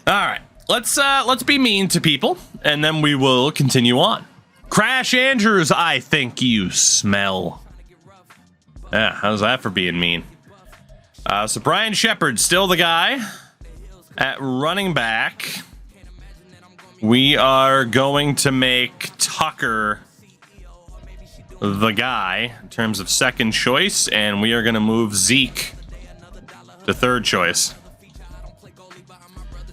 All right, let's be mean to people, and then we will continue on. Crash Andrews, I think you smell. Yeah, how's that for being mean? So Brian Shepard, still the guy at running back. We are going to make Tucker the guy in terms of second choice, and we are going to move Zeke to third choice.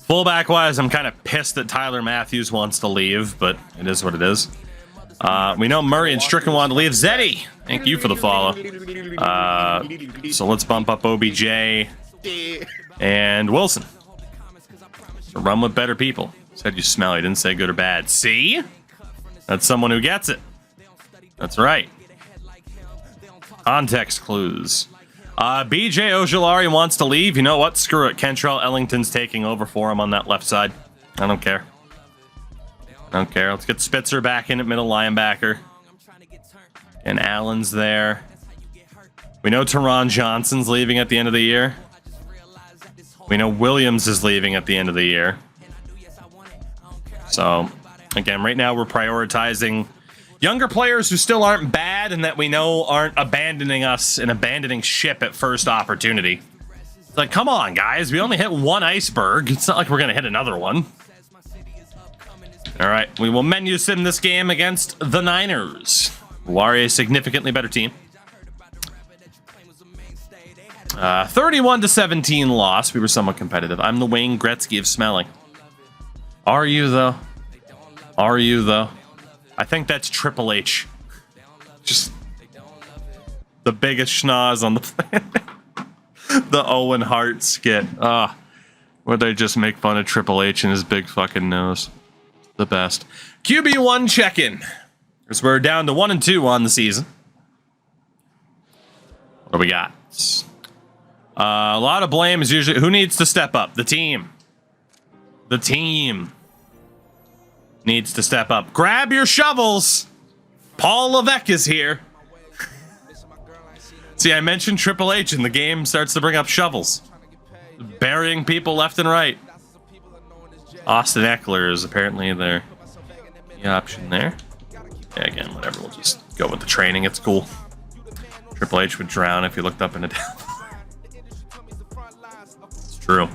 Fullback wise, I'm kind of pissed that Tyler Matthews wants to leave, but it is what it is. We know Murray and Strickland want to leave. Zeddy, thank you for the follow. So let's bump up OBJ and Wilson. So run with better people. Said you smell. He didn't say good or bad. See? That's someone who gets it. That's right. Context clues. BJ Ojolari wants to leave. You know what? Screw it. Kentrell Ellington's taking over for him on that left side. I don't care. I don't care. Let's get Spitzer back in at middle linebacker. And Allen's there. We know Teron Johnson's leaving at the end of the year. We know Williams is leaving at the end of the year. So, again, right now we're prioritizing younger players who still aren't bad and that we know aren't abandoning us and abandoning ship at first opportunity. It's like, come on, guys. We only hit one iceberg. It's not like we're going to hit another one. All right, we will menu sim this game against the Niners, who are a significantly better team. 31-17 loss. We were somewhat competitive. I'm the Wayne Gretzky of smelling. Are you, though? Are you, though? I think that's Triple H. Just the biggest schnoz on the planet. The Owen Hart skit. Where they just make fun of Triple H and his big fucking nose. The best. QB1 check-in. Because we're down to 1-2 on the season. What do we got? A lot of blame is usually... Who needs to step up? The team. The team needs to step up. Grab your shovels. Paul Levesque is here. See, I mentioned Triple H and the game starts to bring up shovels. Burying people left and right. Austin Eckler is apparently the option there. Yeah, again, whatever. We'll just go with the training. It's cool. Triple H would drown if he looked up in a down. It's true.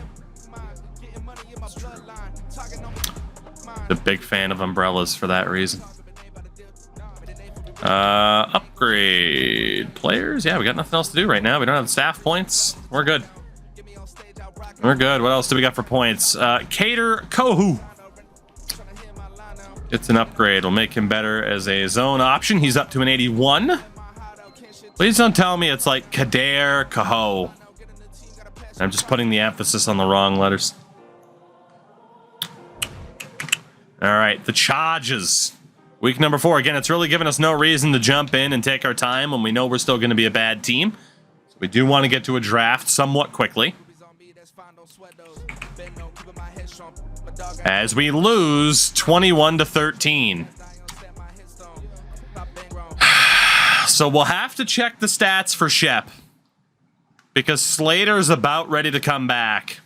A big fan of umbrellas for that reason. Upgrade players. Yeah, we got nothing else to do right now. We don't have staff points. We're good. We're good. What else do we got for points? Cater Kohu. It's an upgrade. We'll make him better as a zone option. He's up to an 81. Please don't tell me it's like Kader Kaho. I'm just putting the emphasis on the wrong letters. All right, the Chargers. Week number 4. Again, it's really given us no reason to jump in and take our time when we know we're still going to be a bad team. So we do want to get to a draft somewhat quickly. As we lose 21-13. So we'll have to check the stats for Shep. Because Slater's about ready to come back.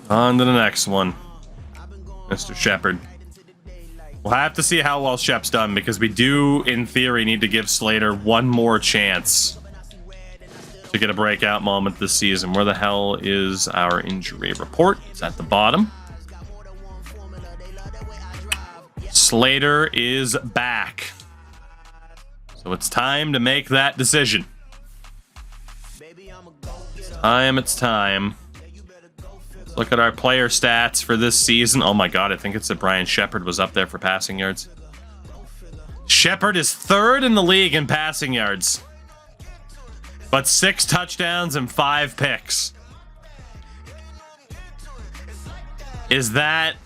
On to the next one. Mr. Shepard. We'll have to see how well Shep's done, because we do, in theory, need to give Slater one more chance to get a breakout moment this season. Where the hell is our injury report? It's at the bottom. Slater is back. So it's time to make that decision. It's time. Let's look at our player stats for this season. Oh my god, I think it's that Brian Shepard was up there for passing yards. Shepard is 3rd in the league in passing yards. But 6 touchdowns and 5 picks. Is that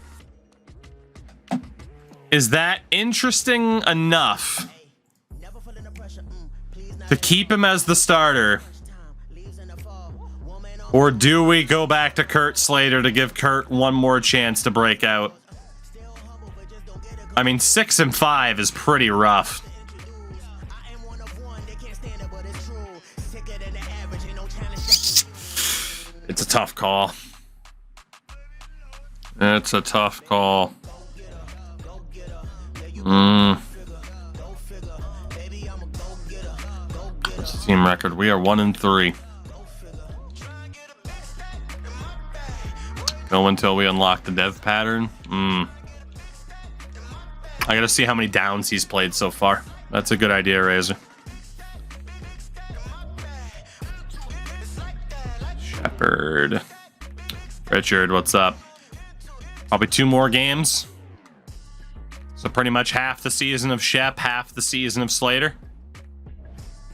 interesting enough to keep him as the starter? Or do we go back to Kurt Slater to give Kurt one more chance to break out? I mean, 6 and 5 is pretty rough. It's a tough call. It's a tough call. What's the team record? We are 1-3. Go until we unlock the dev pattern. I gotta see how many downs he's played so far. That's a good idea, Razor. Shepard. Richard, what's up? Probably 2 more games. So pretty much half the season of Shep, half the season of Slater.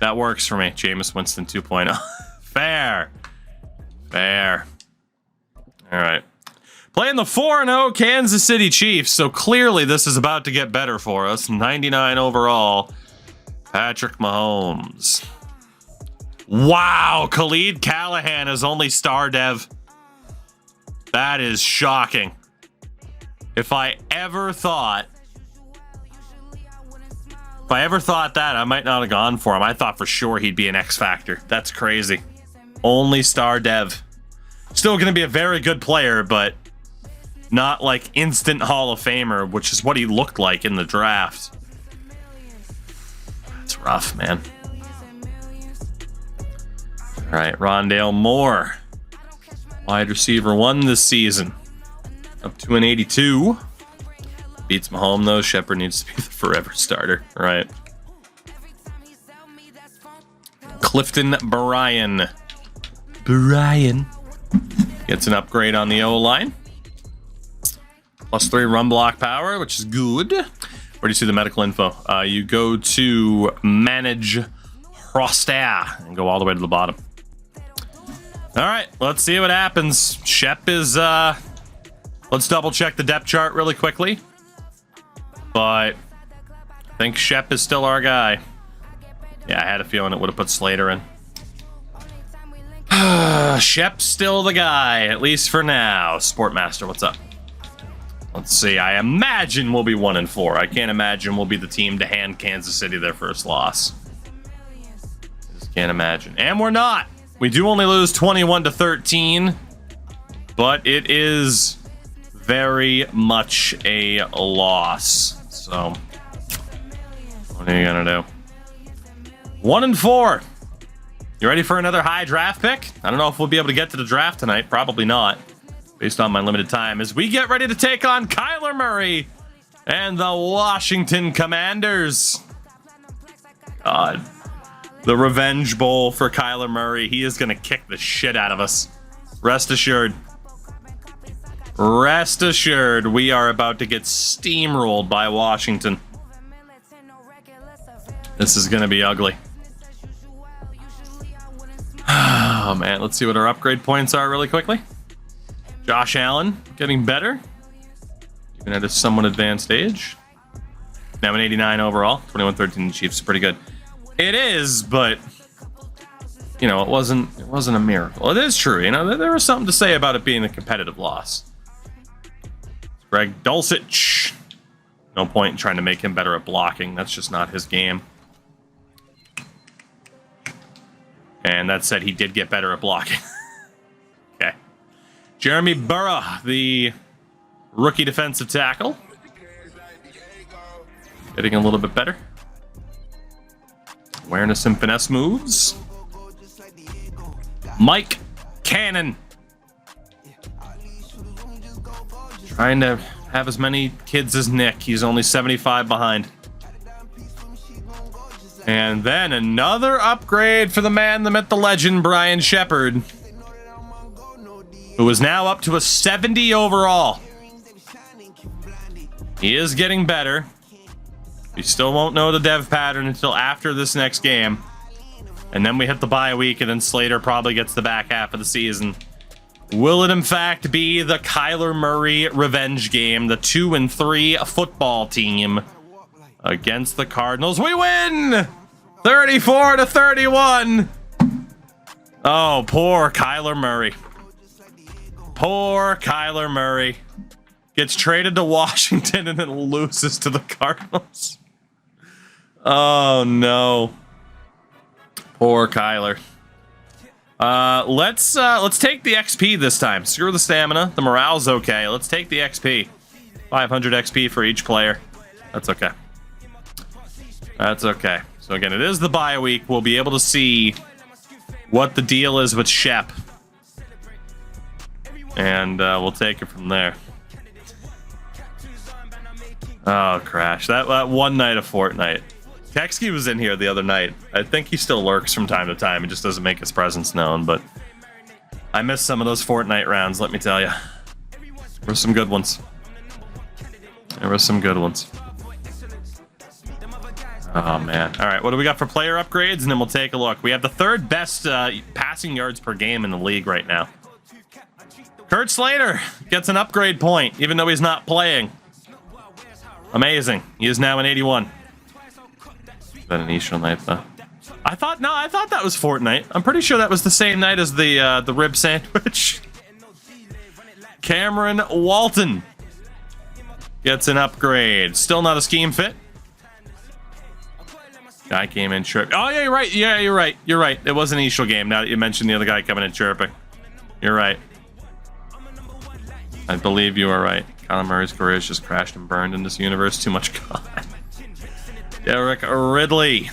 That works for me. Jameis Winston 2.0. Fair. Fair. All right. Playing the 4-0 Kansas City Chiefs. So clearly this is about to get better for us. 99 overall. Patrick Mahomes. Wow. Khalid Callahan is only star dev. That is shocking. If I ever thought that, I might not have gone for him. I thought for sure he'd be an X Factor. That's crazy. Only star dev. Still going to be a very good player, but not like instant Hall of Famer, which is what he looked like in the draft. That's rough, man. All right, Rondale Moore. Wide receiver 1 this season. Up to an 82. Beats Mahomes, though. Shepard needs to be the forever starter. All right. Clifton Bryan. Gets an upgrade on the O-line. +3 run block power, which is good. Where do you see the medical info? You go to Manage Roster and go all the way to the bottom. All right, let's see what happens. Shep is... let's double check the depth chart really quickly. But I think Shep is still our guy. Yeah, I had a feeling it would have put Slater in. Shep's still the guy, at least for now. Sportmaster, what's up? Let's see. I imagine we'll be 1-4. I can't imagine we'll be the team to hand Kansas City their first loss. I just can't imagine. And we're not. We do only lose 21-13, but it is very much a loss. So, what are you gonna do? 1-4. You ready for another high draft pick? I don't know if we'll be able to get to the draft tonight. Probably not, based on my limited time. As we get ready to take on Kyler Murray and the Washington Commanders. God. The Revenge Bowl for Kyler Murray. He is going to kick the shit out of us. Rest assured. Rest assured, we are about to get steamrolled by Washington. This is going to be ugly. Oh, man. Let's see what our upgrade points are really quickly. Josh Allen getting better. Even at a somewhat advanced age. Now an 89 overall. 21-13 Chiefs. Pretty good. It is, but you know, it wasn't a miracle. It is true, you know, there was something to say about it being a competitive loss. Greg Dulcich. No point in trying to make him better at blocking. That's just not his game. And that said, he did get better at blocking. Okay. Jeremy Burrow, the rookie defensive tackle. Getting a little bit better. Awareness and finesse moves. Mike Cannon. Trying to have as many kids as Nick. He's only 75 behind. And then another upgrade for the man, the myth, the legend, Brian Shepard, who is now up to a 70 overall. He is getting better. We still won't know the dev pattern until after this next game. And then we hit the bye week, and then Slater probably gets the back half of the season. Will it, in fact, be the Kyler Murray revenge game, the 2-3 football team against the Cardinals? We win! 34-31! Oh, poor Kyler Murray. Poor Kyler Murray. Gets traded to Washington and then loses to the Cardinals. Oh, no. Poor Kyler. Let's take the XP this time. Screw the stamina. The morale's okay. Let's take the XP. 500 XP for each player. That's okay. That's okay. So again, it is the bye week. We'll be able to see what the deal is with Shep. And we'll take it from there. Oh, Crash. That one night of Fortnite. Texky was in here the other night. I think he still lurks from time to time. He just doesn't make his presence known, but I missed some of those Fortnite rounds, let me tell you. There were some good ones. There were some good ones. Oh, man. All right, what do we got for player upgrades? And then we'll take a look. We have the third best passing yards per game in the league right now. Kurt Slater gets an upgrade point, even though he's not playing. Amazing. He is now an 81. Is that an Easter night, though? I thought that was Fortnite. I'm pretty sure that was the same night as the rib sandwich. Cameron Walton gets an upgrade. Still not a scheme fit. Guy came in chirping. Oh, yeah, you're right. Yeah, you're right. You're right. It was an Easter game. Now that you mentioned the other guy coming in chirping. You're right. I believe you are right. Kyler Murray's career has just crashed and burned in this universe. Too much God. Derek Ridley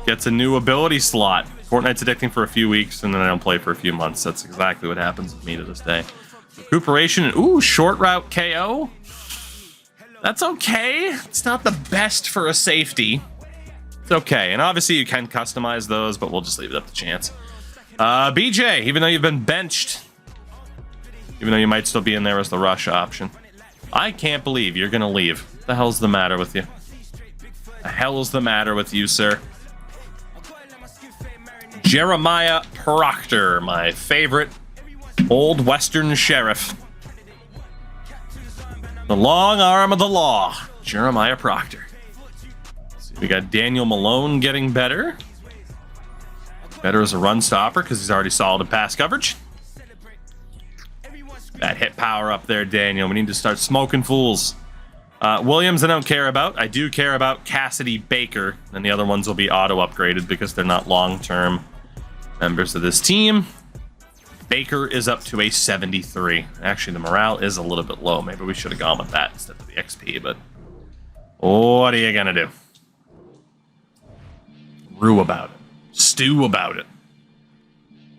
gets a new ability slot. Fortnite's addicting for a few weeks, and then I don't play for a few months. That's exactly what happens with me to this day. Recuperation. Ooh, short route KO. That's okay. It's not the best for a safety. It's okay. And obviously you can customize those, but we'll just leave it up to chance. BJ, even though you've been benched, even though you might still be in there as the rush option. I can't believe you're going to leave. What the hell's the matter with you? The hell's the matter with you, sir? Jeremiah Proctor, my favorite old Western sheriff. The long arm of the law, Jeremiah Proctor. So we got Daniel Malone getting better. Better as a run stopper because he's already solid in pass coverage. That hit power up there, Daniel. We need to start smoking fools. Williams I don't care about. I do care about Cassidy Baker. And the other ones will be auto-upgraded because they're not long-term members of this team. Baker is up to a 73. Actually, the morale is a little bit low. Maybe we should have gone with that instead of the XP, but what are you going to do? Rue about it. Stew about it.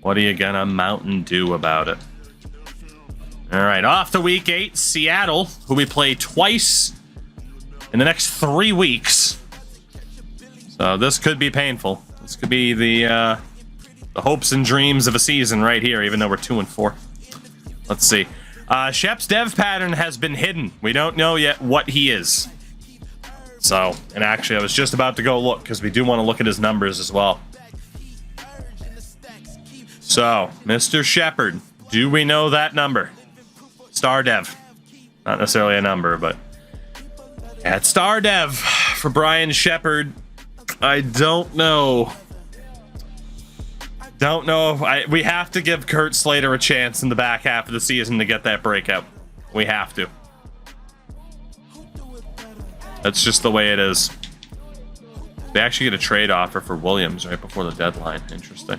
What are you going to Mountain Dew about it? All right, off to week 8, Seattle, who we play twice in the next 3 weeks. So this could be painful. This could be the hopes and dreams of a season right here, even though we're 2-4. Let's see. Shep's dev pattern has been hidden. We don't know yet what he is. So, and actually, I was just about to go look because we do want to look at his numbers as well. So, Mr. Shepard, do we know that number? Star Dev. Not necessarily a number, but at Star Dev for Brian Shepard. I don't know. Don't know if we have to give Kurt Slater a chance in the back half of the season to get that breakout. We have to. That's just the way it is. They actually get a trade offer for Williams right before the deadline. Interesting.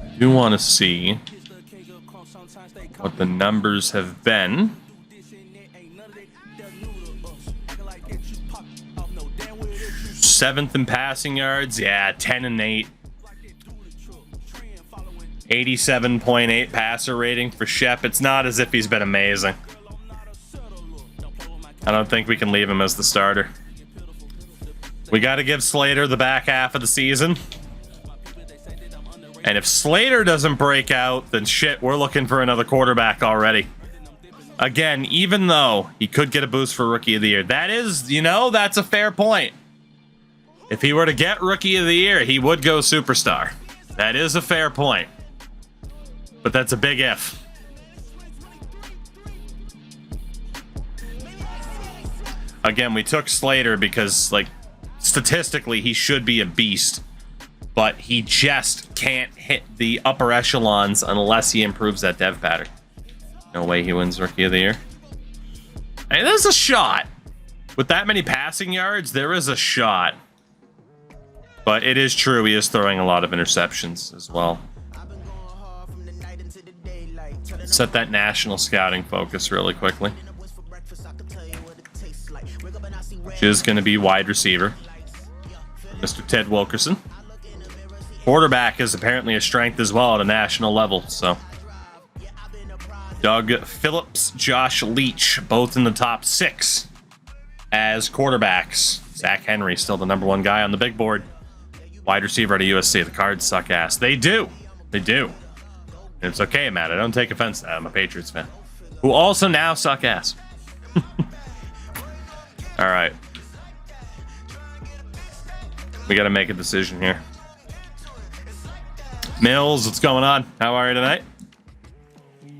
I do want to see what the numbers have been. 7th in passing yards. Yeah, 10 and 8. 87.8 passer rating for Shep. It's not as if he's been amazing. I don't think we can leave him as the starter. We got to give Slater the back half of the season. And if Slater doesn't break out, then shit, we're looking for another quarterback already. Again, even though he could get a boost for Rookie of the Year. That is, you know, that's a fair point. If he were to get Rookie of the Year, he would go Superstar. That is a fair point. But that's a big if. Again, we took Slater because, like, statistically, he should be a beast. But he just can't hit the upper echelons unless he improves that dev pattern. No way he wins Rookie of the Year. Hey, there's a shot. With that many passing yards, there is a shot. But it is true, he is throwing a lot of interceptions as well. Set that national scouting focus really quickly. Which is going to be wide receiver. Mr. Ted Wilkerson. Quarterback is apparently a strength as well at a national level, so. Doug Phillips, Josh Leach, both in the top 6 as quarterbacks. Zach Henry still the #1 guy on the big board. Wide receiver at USC. The Cards suck ass. They do. They do. And it's okay, Matt. I don't take offense to that. I'm a Patriots fan. Who also now suck ass. All right. We got to make a decision here. Mills, what's going on? How are you tonight?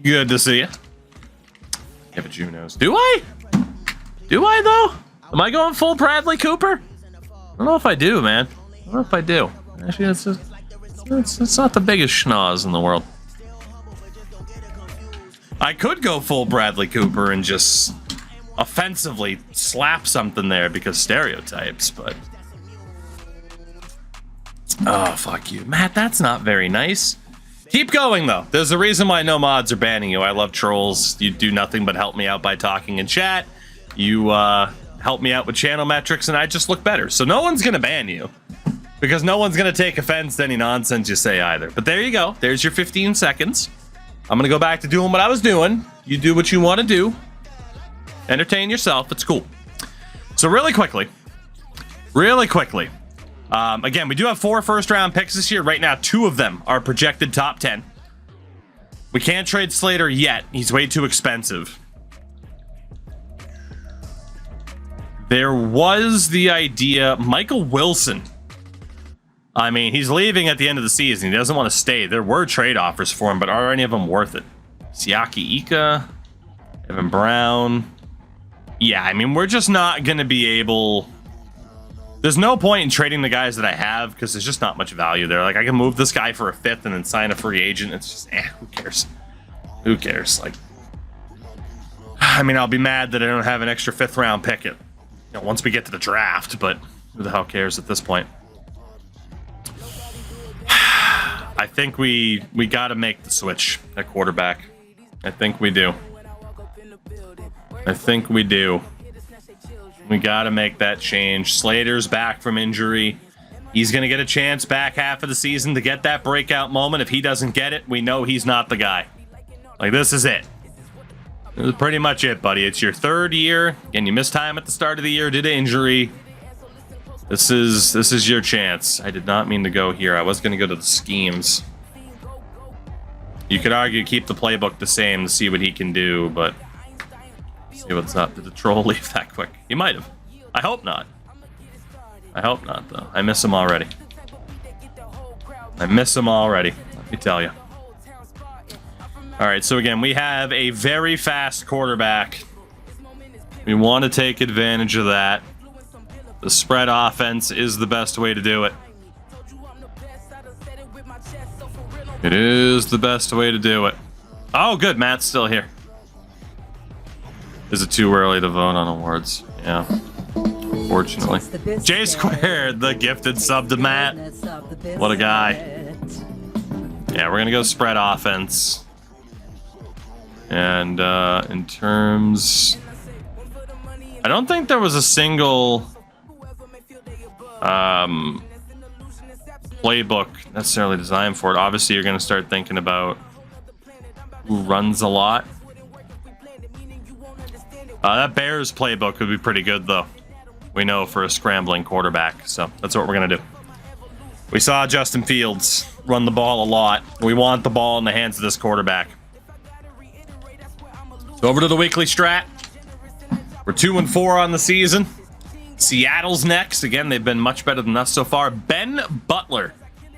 Good to see you. Give it Junos. Do I? Do I, though? Am I going full Bradley Cooper? I don't know if I do, man. I don't know if I do. Actually, it's not the biggest schnoz in the world. I could go full Bradley Cooper and just offensively slap something there because stereotypes, but... Oh, fuck you. Matt, that's not very nice. Keep going, though. There's a reason why no mods are banning you. I love trolls. You do nothing but help me out by talking in chat. You help me out with channel metrics, and I just look better. So no one's going to ban you. Because no one's going to take offense to any nonsense you say either. But there you go. There's your 15 seconds. I'm going to go back to doing what I was doing. You do what you want to do. Entertain yourself. It's cool. So really quickly. Again, we do have 4 first-round picks this year. Right now, 2 of them are projected top 10. We can't trade Slater yet. He's way too expensive. There was the idea... Michael Wilson. I mean, he's leaving at the end of the season. He doesn't want to stay. There were trade offers for him, but are any of them worth it? Siaki Ika, Evan Brown. Yeah, I mean, we're just not going to be able... There's no point in trading the guys that I have because there's just not much value there. Like, I can move this guy for a 5th and then sign a free agent. It's just, who cares? Who cares? Like, I mean, I'll be mad that I don't have an extra 5th round pick once we get to the draft, but who the hell cares at this point? I think we got to make the switch at quarterback. I think we do. We got to make that change. Slater's back from injury. He's going to get a chance back half of the season to get that breakout moment. If he doesn't get it, we know he's not the guy. Like, this is it. This is pretty much it, buddy. It's your 3rd year, and you missed time at the start of the year due to injury. This is your chance. I did not mean to go here. I was going to go to the schemes. You could argue keep the playbook the same to see what he can do, but... See what's up. Did the troll leave that quick? He might have. I hope not. I hope not, though. I miss him already. Let me tell you. Alright, so again, we have a very fast quarterback. We want to take advantage of that. The spread offense is the best way to do it. It is the best way to do it. Oh, good. Matt's still here. Is it too early to vote on awards? Yeah. Unfortunately. J Squared, the gifted sub to Matt. What a guy. Yeah, we're going to go spread offense. And in terms... I don't think there was a single playbook necessarily designed for it. Obviously, you're going to start thinking about who runs a lot. That Bears playbook would be pretty good, though. We know for a scrambling quarterback, so that's what we're going to do. We saw Justin Fields run the ball a lot. We want the ball in the hands of this quarterback. So over to the weekly strat. We're 2-4 on the season. Seattle's next. Again, they've been much better than us so far. Ben Butler.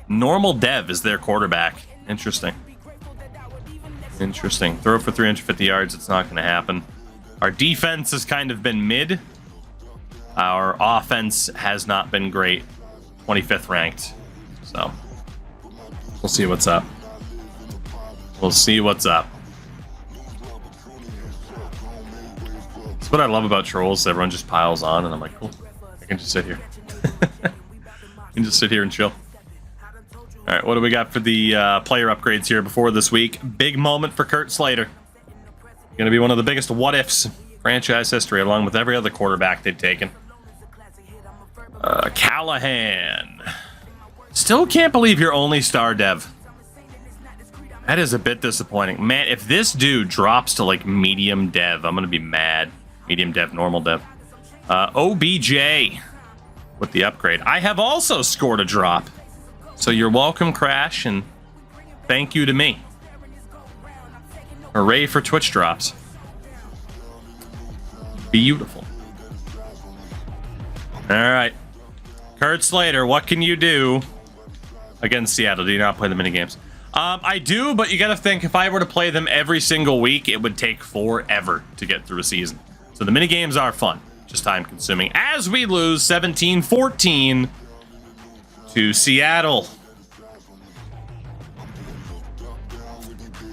Normal dev is their quarterback. Interesting. Throw for 350 yards. It's not going to happen. Our defense has kind of been mid. Our offense has not been great. 25th ranked. So, we'll see what's up. That's what I love about trolls. Everyone just piles on, and I'm like, cool. I can just sit here. I can just sit here and chill. All right, what do we got for the player upgrades here before this week? Big moment for Kurt Slater. Going to be one of the biggest what-ifs franchise history, along with every other quarterback they've taken. Callahan. Still can't believe you're only star dev. That is a bit disappointing. Man, if this dude drops to like medium dev, I'm going to be mad. Medium dev, normal dev. OBJ with the upgrade. I have also scored a drop. So you're welcome, Crash, and thank you to me. Hooray for Twitch drops. Beautiful. All right. Kurt Slater, what can you do against Seattle? Do you not play the minigames? I do, but you got to think, if I were to play them every single week, it would take forever to get through a season. So the minigames are fun, just time consuming. As we lose 17-14 to Seattle.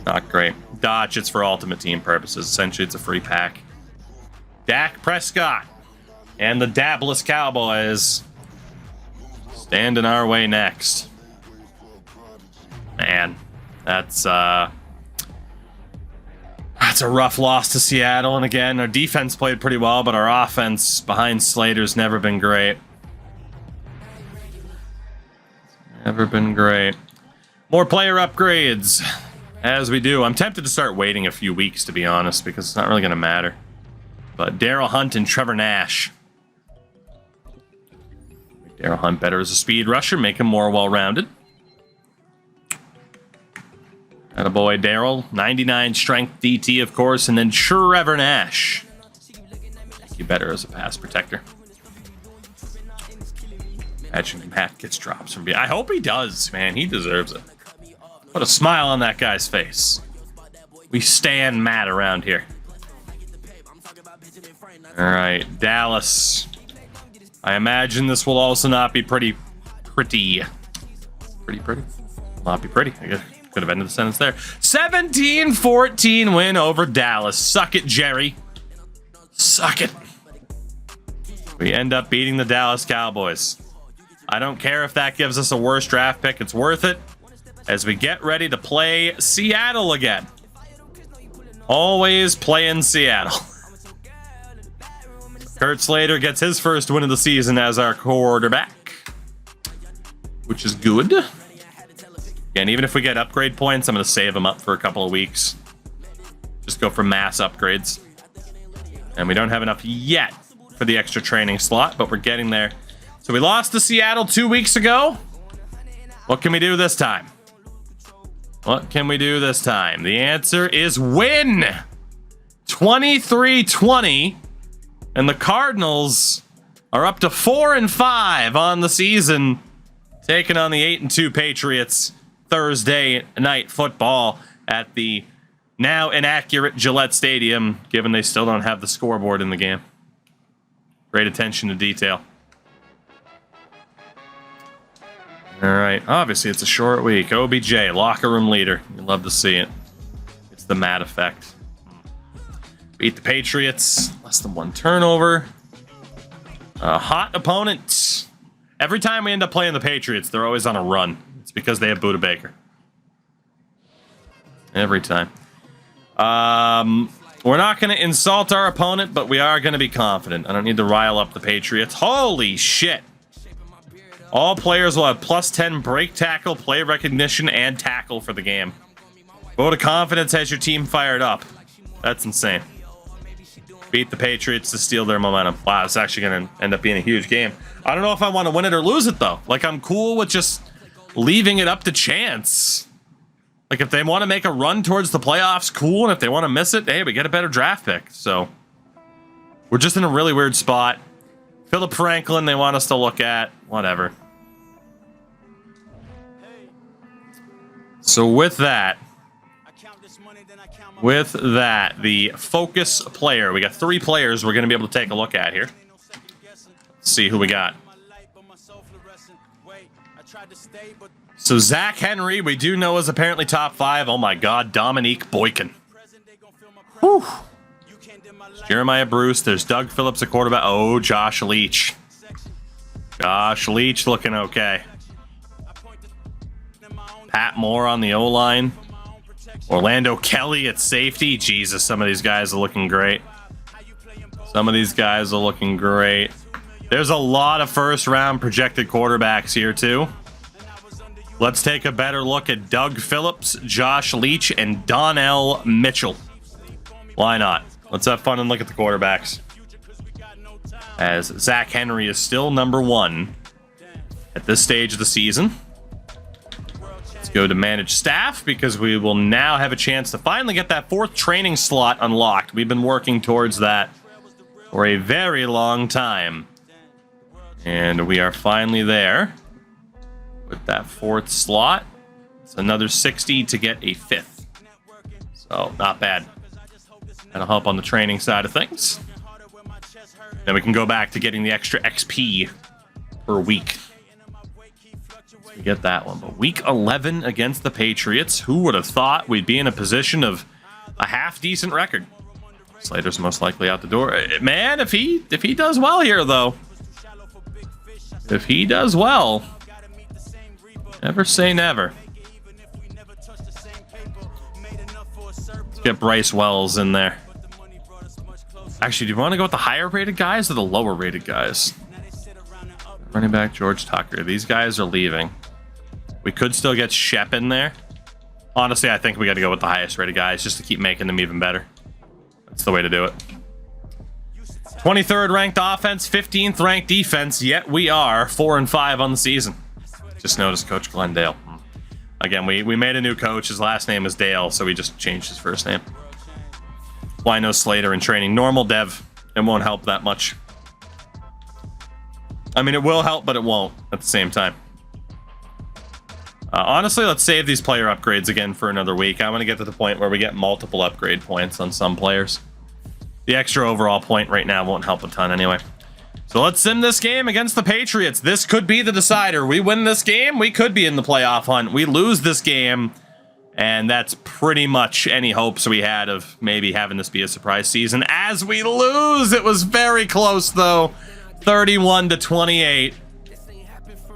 Not great. Dodge, it's for ultimate team purposes. Essentially, it's a free pack. Dak Prescott and the Dabless Cowboys stand in our way next. Man, that's a rough loss to Seattle. And again, our defense played pretty well, but our offense behind Slater's never been great. Never been great. More player upgrades as we do. I'm tempted to start waiting a few weeks, to be honest, because it's not really going to matter. But Daryl Hunt and Trevor Nash. Daryl Hunt better as a speed rusher, make him more well-rounded. Attaboy Daryl, 99 strength DT, of course, and then Trevor Nash. Make you better as a pass protector. Imagine Matt gets drops from I hope he does, man. He deserves it. Put a smile on that guy's face. We stand Matt around here. All right, Dallas. I imagine this will also not be pretty. Pretty? Not be pretty. I guess could have ended the sentence there. 17-14 win over Dallas. Suck it, Jerry. Suck it. We end up beating the Dallas Cowboys. I don't care if that gives us a worse draft pick. It's worth it as we get ready to play Seattle again. Always playing Seattle. Kurt Slater gets his first win of the season as our quarterback, which is good. And even if we get upgrade points, I'm going to save them up for a couple of weeks. Just go for mass upgrades. And we don't have enough yet for the extra training slot, but we're getting there. So we lost to Seattle 2 weeks ago. What can we do this time? What can we do this time? The answer is win! 23-20. And the Cardinals are up to 4-5 on the season, taking on the 8-2 Patriots Thursday night football at the now inaccurate Gillette Stadium, given they still don't have the scoreboard in the game. Great attention to detail. All right, obviously it's a short week. OBJ, locker room leader. You love to see it. It's the Matt effect. Beat the Patriots. Less than one turnover. Hot opponent. Every time we end up playing the Patriots, they're always on a run. It's because they have Buda Baker. Every time. We're not going to insult our opponent, but we are going to be confident. I don't need to rile up the Patriots. Holy shit. All players will have +10 break tackle, play recognition, and tackle for the game. Vote of confidence has your team fired up. That's insane. Beat the Patriots to steal their momentum. Wow, it's actually going to end up being a huge game. I don't know if I want to win it or lose it, though. Like, I'm cool with just leaving it up to chance. Like, if they want to make a run towards the playoffs, cool. And if they want to miss it, hey, we get a better draft pick. So, we're just in a really weird spot. Philip Franklin, they want us to look at. Whatever. So, with that, the focus player. We got 3 players we're going to be able to take a look at here. Let's see who we got. So Zach Henry, we do know is apparently top 5. Oh my God, Dominique Boykin. Whew. Jeremiah Bruce. There's Doug Phillips at quarterback. Oh, Josh Leach. Josh Leach looking okay. Pat Moore on the O-line. Orlando Kelly at safety. Jesus, some of these guys are looking great. Some of these guys are looking great. There's a lot of first-round projected quarterbacks here, too. Let's take a better look at Doug Phillips, Josh Leach, and Donnell Mitchell. Why not? Let's have fun and look at the quarterbacks. As Zach Henry is still number 1 at this stage of the season. Let's go to manage staff because we will now have a chance to finally get that 4th training slot unlocked. We've been working towards that for a very long time. And we are finally there with that 4th slot. It's another 60 to get a 5th. So, not bad. That'll help on the training side of things. Then we can go back to getting the extra XP per week. So we get that one. But week 11 against the Patriots. Who would have thought we'd be in a position of a half-decent record? Slater's most likely out the door. Man, if he does well here, though. If he does well, never say never. Let's get Bryce Wells in there. Actually, do you want to go with the higher rated guys or the lower rated guys? Running back George Tucker. These guys are leaving. We could still get Shep in there. Honestly, I think we got to go with the highest rated guys just to keep making them even better. That's the way to do it. 23rd ranked offense, 15th ranked defense, yet we are 4-5 on the season. Just noticed Coach Glendale. Again, we made a new coach. His last name is Dale, so we just changed his first name. Why no Slater in training? Normal dev. It won't help that much. I mean, it will help, but it won't at the same time. Honestly, let's save these player upgrades again for another week. I want to get to the point where we get multiple upgrade points on some players. The extra overall point right now won't help a ton anyway. So let's sim this game against the Patriots. This could be the decider. We win this game, we could be in the playoff hunt. We lose this game, and that's pretty much any hopes we had of maybe having this be a surprise season. As we lose, it was very close though. 31-28.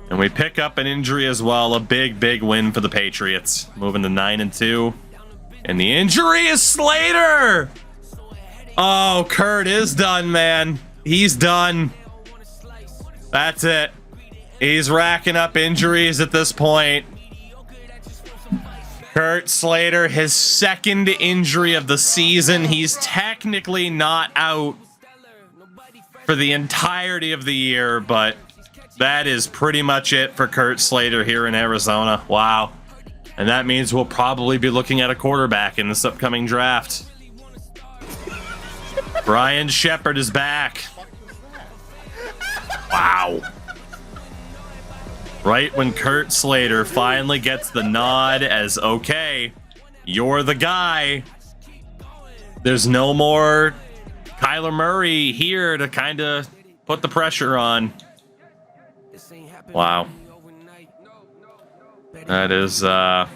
And we pick up an injury as well. A big, big win for the Patriots. Moving to 9-2. And the injury is Slater! Oh, Kurt is done, man. He's done. That's it. He's racking up injuries at this point. Kurt Slater, his 2nd injury of the season. He's technically not out for the entirety of the year, but that is pretty much it for Kurt Slater here in Arizona. Wow. And that means we'll probably be looking at a quarterback in this upcoming draft. Brian Shepard is back. Wow. Right when Kurt Slater finally gets the nod as, okay, you're the guy. There's no more Kyler Murray here to kind of put the pressure on. Wow. That is, that's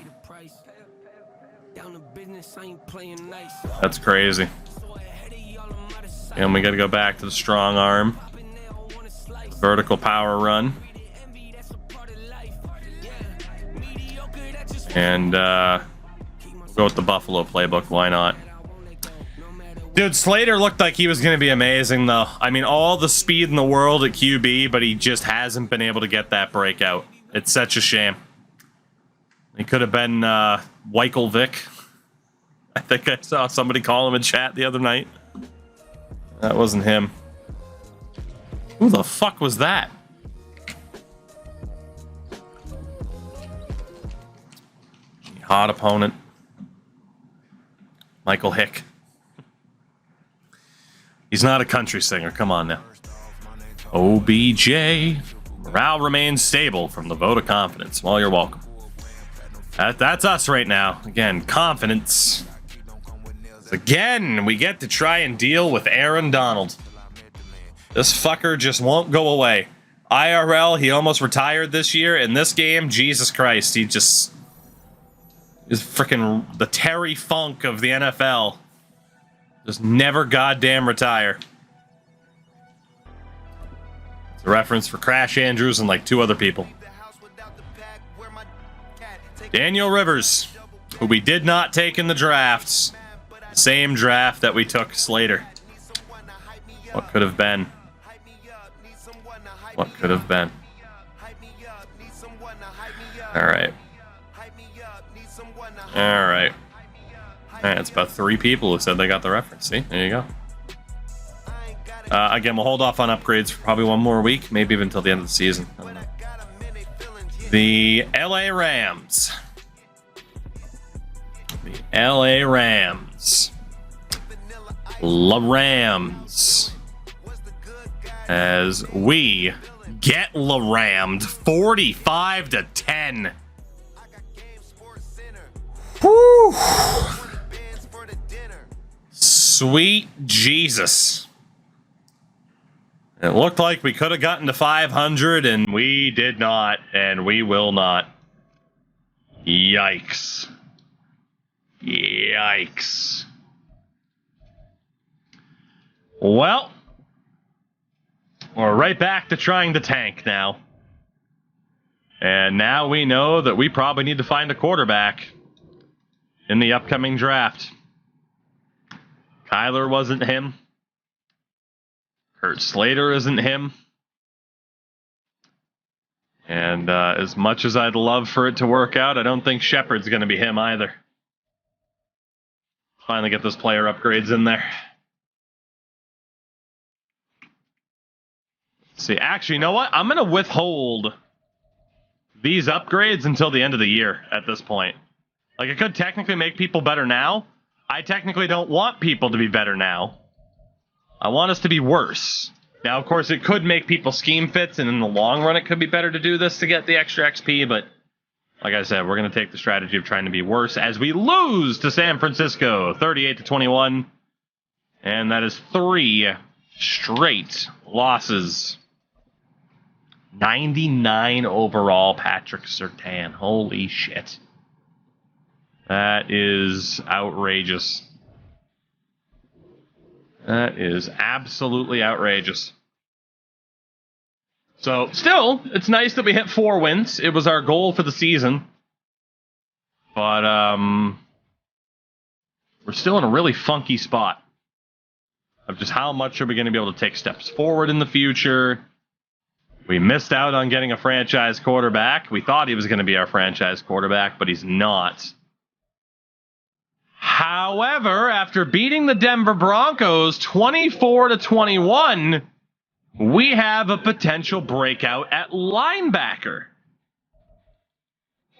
crazy. And we got to go back to the strong arm. Vertical power run. And go with the Buffalo playbook. Why not? Dude, Slater looked like he was going to be amazing, though. I mean, all the speed in the world at QB, but he just hasn't been able to get that breakout. It's such a shame. He could have been Weichel Vic. I think I saw somebody call him in chat the other night. That wasn't him. Who the fuck was that? Hot opponent. Michael Hick. He's not a country singer. Come on now. OBJ. Morale remains stable from the vote of confidence. Well, you're welcome. That's us right now. Again, confidence. Again, we get to try and deal with Aaron Donald. This fucker just won't go away. IRL, he almost retired this year. In this game, Jesus Christ, he just is freaking the Terry Funk of the NFL. Just never goddamn retire. It's a reference for Crash Andrews and like 2 other people. Daniel Rivers, who we did not take in the drafts. Same draft that we took Slater. What could have been? What could have been? Alright. Alright. Alright, it's about 3 people who said they got the reference. See? There you go. Again, we'll hold off on upgrades for probably 1 more week. Maybe even until the end of the season. I don't know. The LA Rams. The LA Rams. La Rams. As we get La Rammed 45-10. Whew. Sweet Jesus. It looked like we could have gotten to 500, and we did not, and we will not. Yikes. Yikes. Well, we're right back to trying to tank now. And now we know that we probably need to find a quarterback in the upcoming draft. Kyler wasn't him. Kurt Slater isn't him. And as much as I'd love for it to work out, I don't think Shepard's going to be him either. Finally get those player upgrades in there. See, actually, you know what? I'm going to withhold these upgrades until the end of the year at this point. Like, it could technically make people better now. I technically don't want people to be better now. I want us to be worse. Now, of course, it could make people scheme fits, and in the long run, it could be better to do this to get the extra XP, but like I said, we're going to take the strategy of trying to be worse as we lose to San Francisco, 38-21. And that is 3 straight losses. 99 overall, Patrick Surtain. Holy shit. That is outrageous. That is absolutely outrageous. So, still, it's nice that we hit 4 wins. It was our goal for the season. But, we're still in a really funky spot of just how much are we going to be able to take steps forward in the future. We missed out on getting a franchise quarterback. We thought he was going to be our franchise quarterback, but he's not. However, after beating the Denver Broncos 24-21, we have a potential breakout at linebacker.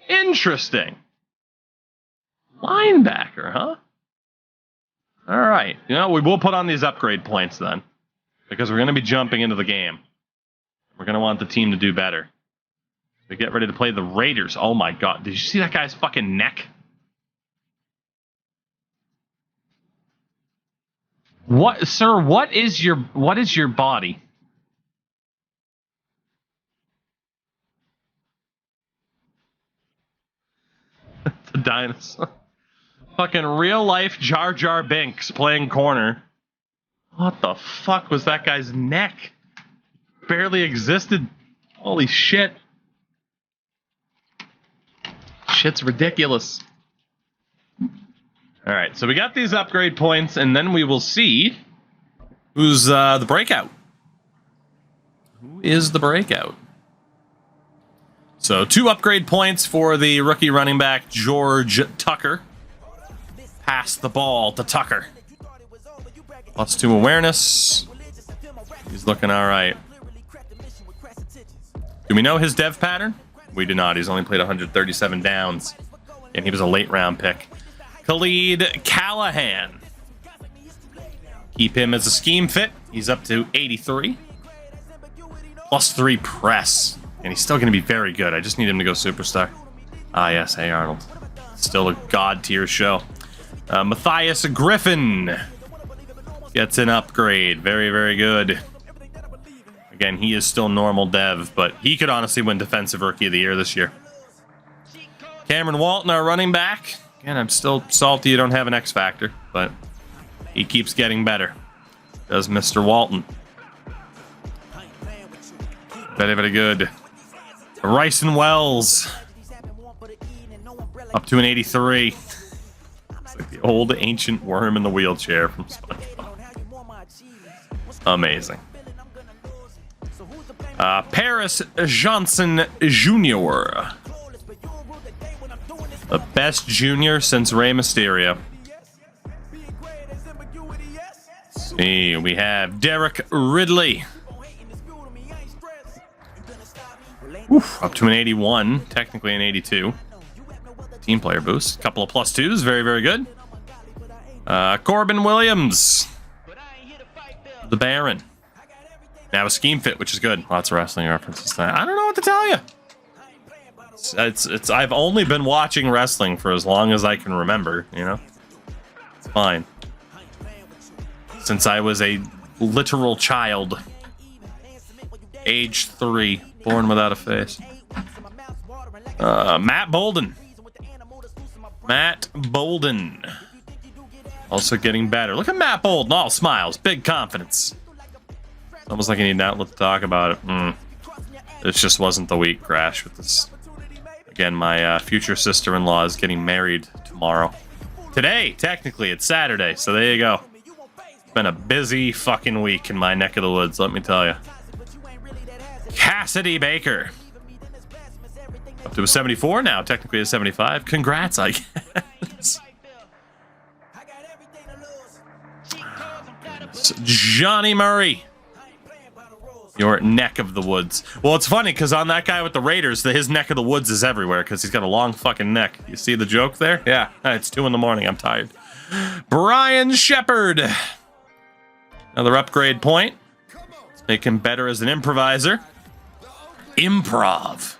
Interesting. Linebacker, huh? All right. You know, we will put on these upgrade points then, because we're going to be jumping into the game. We're going to want the team to do better. We get ready to play the Raiders. Oh my God. Did you see that guy's fucking neck? What, sir, what is your body? It's a dinosaur. Fucking real life Jar Jar Binks playing corner. What the fuck was that guy's neck? Barely existed. Holy shit. Shit's ridiculous. Alright, so we got these upgrade points, and then we will see who's the breakout. Who is the breakout? So 2 upgrade points for the rookie running back, George Tucker. Pass the ball to Tucker. +2 awareness. He's looking alright. Do we know his dev pattern? We do not. He's only played 137 downs. And he was a late round pick. Khalid Callahan. Keep him as a scheme fit. He's up to 83. +3 press. And he's still going to be very good. I just need him to go superstar. Ah, yes. Hey, Arnold. Still a god tier show. Matthias Griffin gets an upgrade. Very, very good. Again, he is still normal dev, but he could honestly win Defensive Rookie of the Year this year. Cameron Walton, our running back. Again, I'm still salty you don't have an X Factor, but He keeps getting better. Does Mr. Walton. Very, very good. Bryson Wells. Up to an 83. It's like the old ancient worm in the wheelchair from SpongeBob. Amazing. Paris Johnson Jr. The best junior since Rey Mysterio. Let's see, we have Derek Ridley. Oof, up to an 81, technically an 82. Team player boost. Couple of +2s, very, very good. Corbin Williams. The Baron. Now a scheme fit, which is good. Lots of wrestling references. I don't know what to tell you. It's I've only been watching wrestling for as long as I can remember, you know? It's fine. Since I was a literal child. Age 3. Born without a face. Matt Bolden. Matt Bolden. Also getting better. Look at Matt Bolden. All smiles. Big confidence. It's almost like I need an outlet to talk about it. It just wasn't the week, Crash, with this. Again, my future sister-in-law is getting married tomorrow. Today, technically, it's Saturday, so there you go. It's been a busy fucking week in my neck of the woods, let me tell you. Cassidy Baker. Up to a 74 now, technically a 75. Congrats, I guess. Johnny Murray. Your neck of the woods. Well, it's funny because on that guy with the Raiders, his neck of the woods is everywhere because he's got a long fucking neck. You see the joke there? Yeah, it's 2 in the morning. I'm tired. Brian Shepard. Another upgrade point. Let's make him better as an improviser. Improv.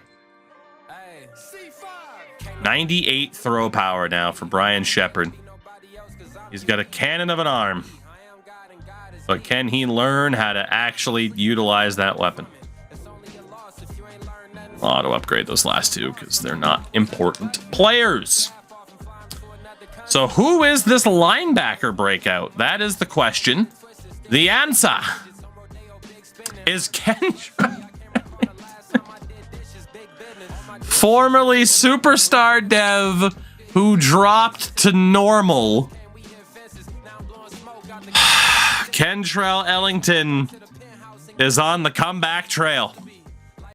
98 throw power now for Brian Shepard. He's got a cannon of an arm. But can he learn how to actually utilize that weapon? Auto upgrade those last 2 because they're not important players. So who is this linebacker breakout? That is the question. The answer is Kendra. Formerly superstar dev who dropped to normal. Kentrell Ellington is on the comeback trail.